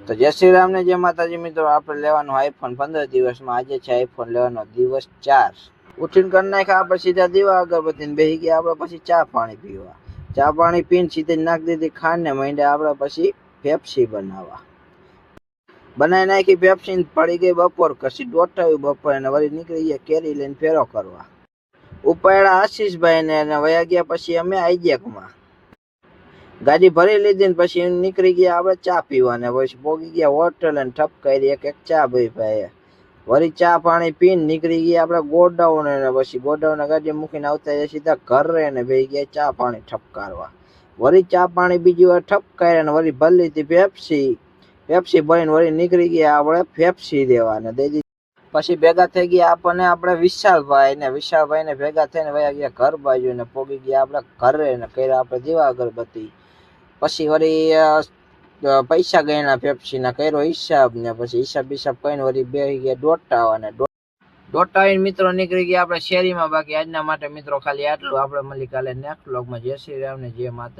તો જય શ્રી રામ ને જય માતાજી મિત્રો, આપણે લેવાનો આઈફોન 15 દિવસમાં. આજે છે આઈફોન લેવાનો દિવસ 4. ઉઠીને કરી નાખ્યા આપણે સીધા દીવા અગરબત્તી બેસી ગયા આપણે પછી ચા પાણી પીવા. ચા પાણી પીને સીધી નાખી દીધી ખાંડને માંડ્યા આપણે પછી પેપ્સી બનાવી નાખી. પેપ્સી પડી ગઈ બપોર, કશી દોટાવી બપોર અને વળી નીકળી ગયા કેરી લઈને ફેરો કરવા. ઉપાડ્યા આશીષભાઈ ને વયા ગયા. પછી અમે આઈજેકમાં ગાડી ભરી લીધી ને પછી નીકળી ગયા આપણે ચા પીવાને. પછી પોગી ગયા હોટલ અને ઠપ કરી એક ચા ભાઈ વળી ચા પાણી પીને નીકળી ગયા આપણે ગોડાઉન. અને પછી ગોડાઉન ગાડી મૂકીને આવતા સીધા ઘરે ને બે ગયા ચા પાણી ઠપકારવા. વળી ચા પાણી બીજી વાર ઠપકાર્યા ને વળી ભરી લીધી પેપ્સી ભરીને વળી નીકળી ગયા આપણે પેપ્સી દેવાને દઈ દીધી. પછી ભેગા થઈ ગયા આપણે વિશાલભાઈ ને ભેગા થઈને વયા ગયા ઘર બાજુ ને પોગી ગયા આપણે ઘરે ને કર્યા આપણે દીવા અગરબત્તી. પછી વળી પૈસા ગણ્યા પેપ્સી ના, કર્યો હિસાબ ને પછી હિસાબ કઈને વળી બેસી ગયા દોટાવીને મિત્રો નીકળી ગયા આપણે શેરીમાં. બાકી આજના માટે મિત્રો ખાલી આટલું. આપણે મળી કાલે નેક્સ્ટ વ્લોગમાં. જય શ્રી રામ ને જય માતા.